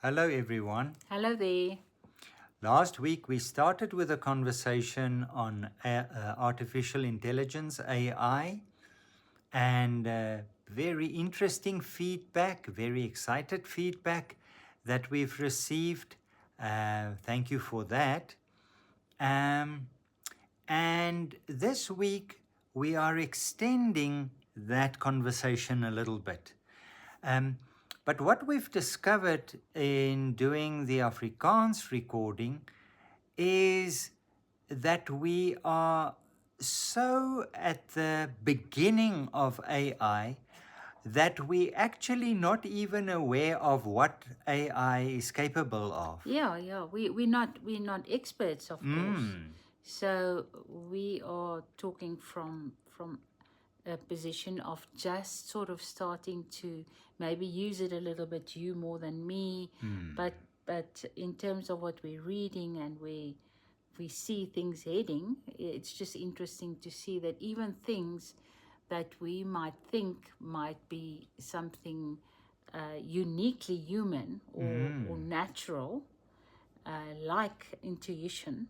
Hello, everyone. Hello there. Last week we started with a conversation on artificial intelligence, AI, and very interesting feedback, very excited feedback that we've received. Thank you for that. Um, and this week we are extending that conversation a little bit. Um, but what we've discovered in doing the Afrikaans recording is that we are so at the beginning of AI that we actually not even aware of what AI is capable of. Yeah. We're not experts, of course. So we are talking from a position of just sort of starting to maybe use it a little bit, you more than me. But in terms of what we're reading and we see things heading, it's just interesting to see that even things that we might think might be something uniquely human or natural, like intuition,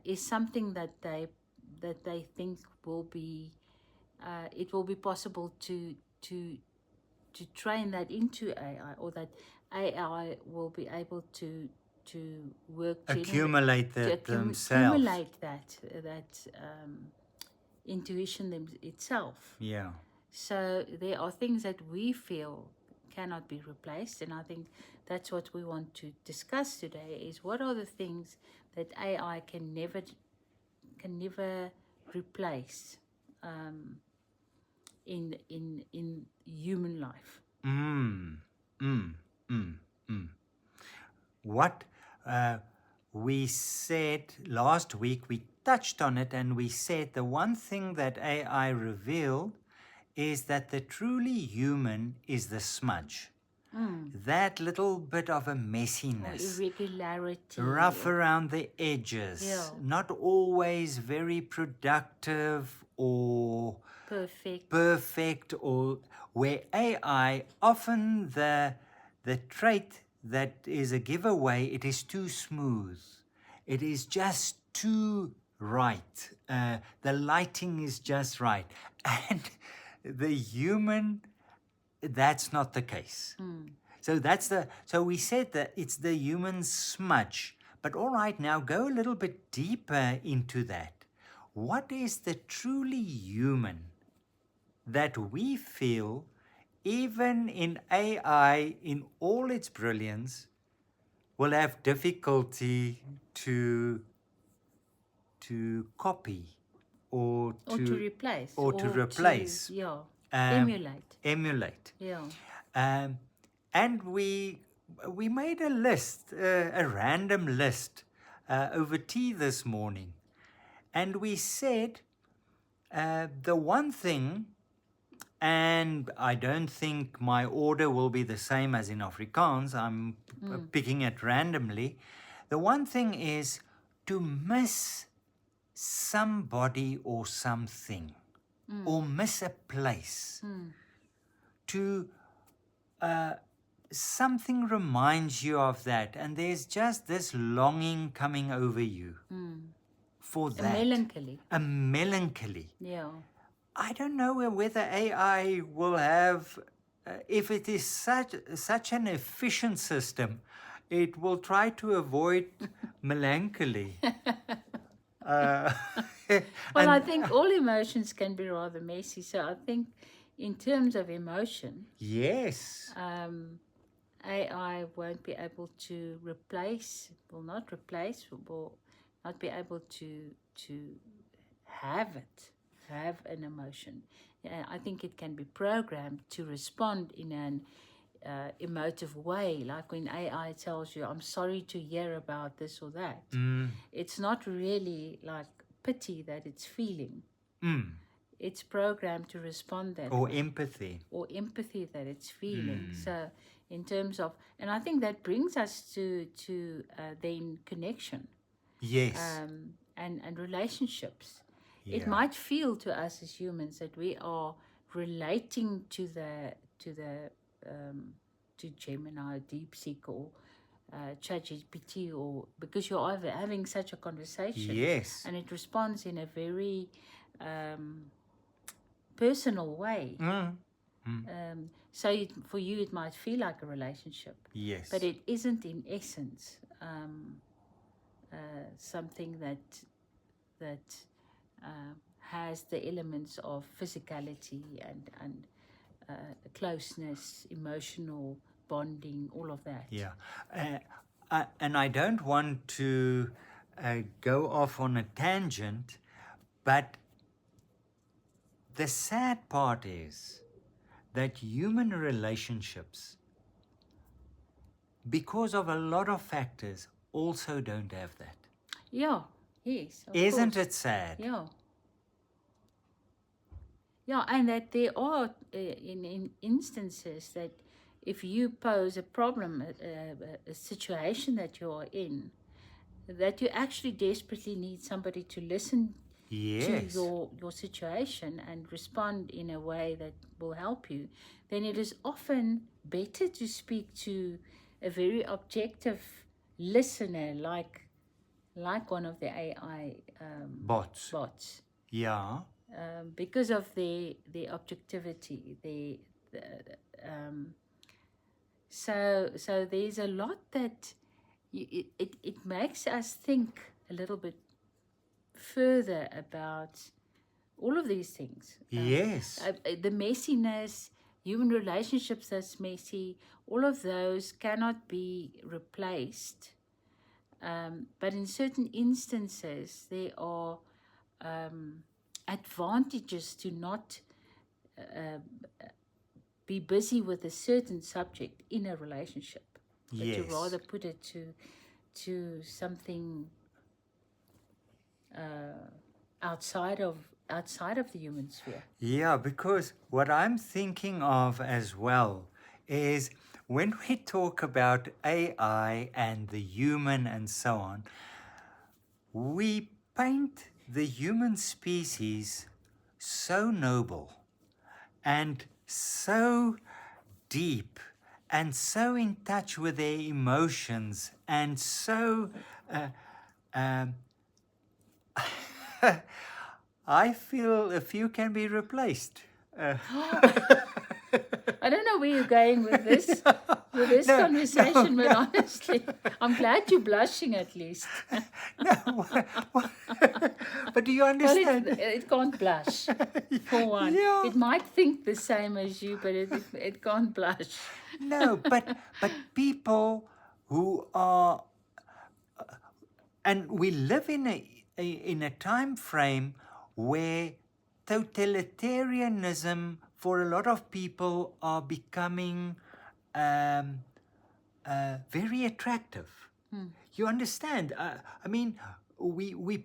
is something that they think will be it will be possible to train that into AI, or that AI will be able to work Accumulate to that themselves. accumulate that intuition itself. Yeah. So there are things that we feel cannot be replaced, and I think that's what we want to discuss today: is what are the things that AI can never replace in human life. Mm, mm, mm, mm. What we said last week, we touched on it and we said the one thing that AI revealed is that the truly human is the smudge. That little bit of a Or messiness, irregularity, rough or around the edges, yeah, not always very productive or perfect. or where AI often the trait that is a giveaway, it is too smooth. It is just too right. The lighting is just right. And the human, that's not the case. So we said that it's the human smudge. But all right, now go a little bit deeper into that. What is the truly human that we feel, even in AI, in all its brilliance, will have difficulty to copy or Or to replace, to or to, replace, yeah, um, emulate. emulate. Yeah. Um, and we made a list, a random list, over tea this morning, and we said the one thing, and I don't think my order will be the same as in Afrikaans. I'm picking it randomly. The one thing is to miss somebody or something, or miss a place, to something reminds you of that, and there's just this longing coming over you for A that. melancholy. A melancholy. Yeah. I don't know whether AI will have, if it is such an efficient system, it will try to avoid melancholy. Uh, Well, I and think all emotions can be rather messy. So I think, in terms of emotion, yes, AI won't be able to replace, will not replace, will not be able to have it, have an emotion. Yeah, I think it can be programmed to respond in an emotive way, like when AI tells you, "I'm sorry to hear about this or that." It's not really like pity that it's feeling. It's programmed to respond that or way, empathy. or empathy that it's feeling. So, in terms of, and I think that brings us to then connection, Yes. and relationships. It Yeah. might feel to us as humans that we are relating to the to Gemini, DeepSeek, or ChatGPT, or because you're either having such a conversation, Yes. and it responds in a very personal way. So for you, it might feel like a relationship, Yes. but it isn't in essence something that has the elements of physicality and closeness, emotional bonding, all of that. Yeah. And I don't want to go off on a tangent, but the sad part is that human relationships, because of a lot of factors, also don't have that. Yeah, yes. Isn't it sad? Yeah. Yeah, and that there are in instances that if you pose a problem, a situation that you are in, that you actually desperately need somebody to listen Yes. to your situation and respond in a way that will help you, then it is often better to speak to a very objective listener like one of the AI bots. Yeah. Because of the objectivity, so there's a lot that it makes us think a little bit further about all of these things. Yes. The messiness, human relationships that's messy, all of those cannot be replaced. But in certain instances, there are advantages to not be busy with a certain subject in a relationship, but to rather put it to something outside of the human sphere. Yeah, because what I'm thinking of as well is when we talk about AI and the human and so on, we paint the human species so noble and so deep and so in touch with their emotions and so I feel a few can be replaced. I don't know where you're going with this conversation, but honestly, I'm glad you're blushing at least. But do you understand? Well, it can't blush, for one. Yeah. It might think the same as you, but it can't blush. No, but people who are, and we live in a time frame where totalitarianism for a lot of people are becoming very attractive. You understand? I mean, we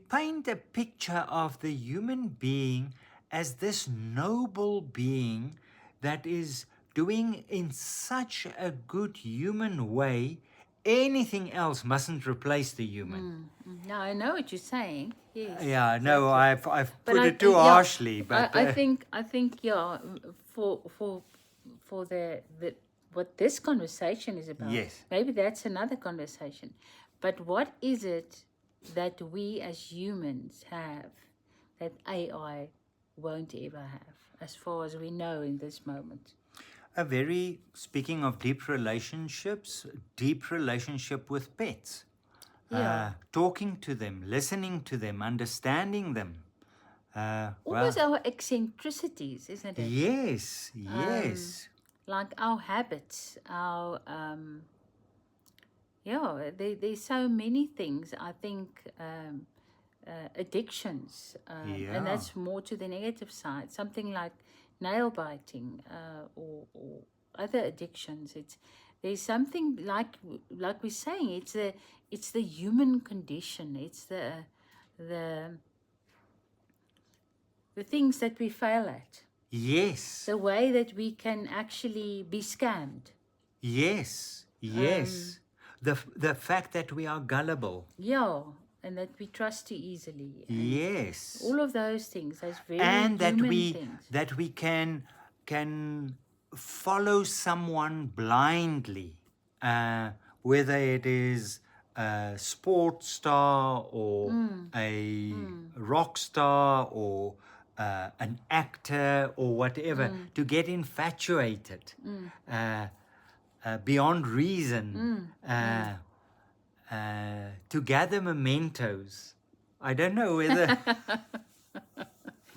paint a picture of the human being as this noble being that is doing in such a good human way. Anything else mustn't replace the human. No, I know what you're saying. Yes. Yeah, no, I've But put it too harshly, but I think yeah, for the what this conversation is about. Yes. Maybe that's another conversation. But what is it that we as humans have that AI won't ever have, as far as we know in this moment? speaking of deep relationships, deep relationship with pets. Yeah. Talking to them, listening to them, understanding them. Almost our eccentricities, isn't it? Yes, yes. Like our habits, our there's so many things. I think addictions, and that's more to the negative side. Something like nail biting or other addictions. There's something like we're saying. It's the human condition. It's the things that we fail at. Yes. The way that we can actually be scammed. Yes, yes. The fact that we are gullible. Yeah, and that we trust too easily. Yes. All of those things, those very and human that we things. that we can follow someone blindly, whether it is a sports star or a rock star or an actor or whatever, to get infatuated beyond reason, to gather mementos. I don't know whether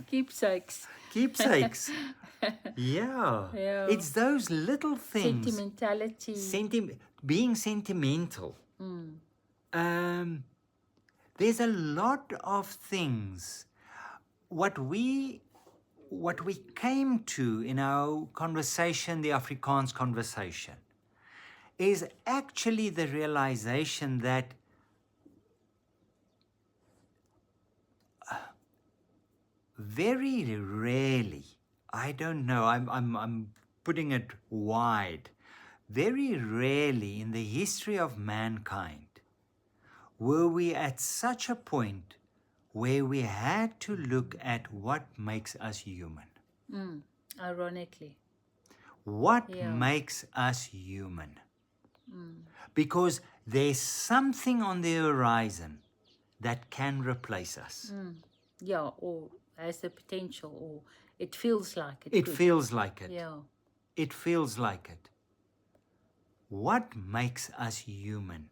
Keepsakes. keepsakes. Yeah. Yeah. It's those little things. Sentimentality. Being sentimental. There's a lot of things. What we came to in our conversation, the Afrikaans conversation, is actually the realization that very rarely, I don't know, I'm putting it wide, very rarely in the history of mankind were we at such a point where we had to look at what makes us human. Ironically. What makes us human? Because there's something on the horizon that can replace us. Yeah, or has the potential, or it feels like it. It feels like it. Yeah. It feels like it. What makes us human?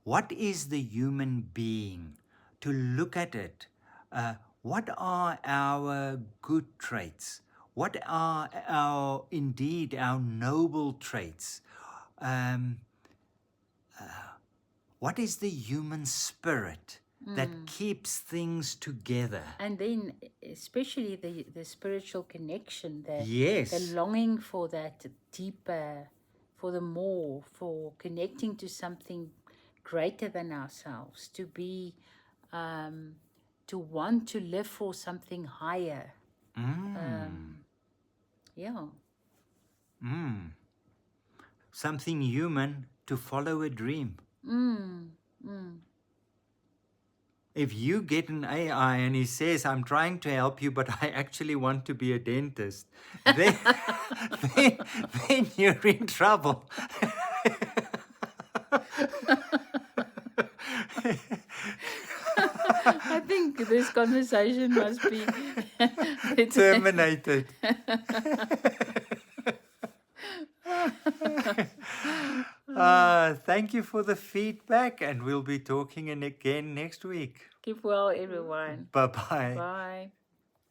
What is the human being? To look at it, what are our good traits? What are our noble traits? What is the human spirit that keeps things together? And then especially the spiritual connection, Yes. the longing for that deeper, for the more, for connecting to something greater than ourselves, to be, to want to live for something higher. Yeah. Something human, to follow a dream. If you get an AI and he says, I'm trying to help you, but I actually want to be a dentist, then, then you're in trouble. I think this conversation must be Terminated. Thank you for the feedback, and we'll be talking again next week. Keep well, everyone. Bye-bye. Bye.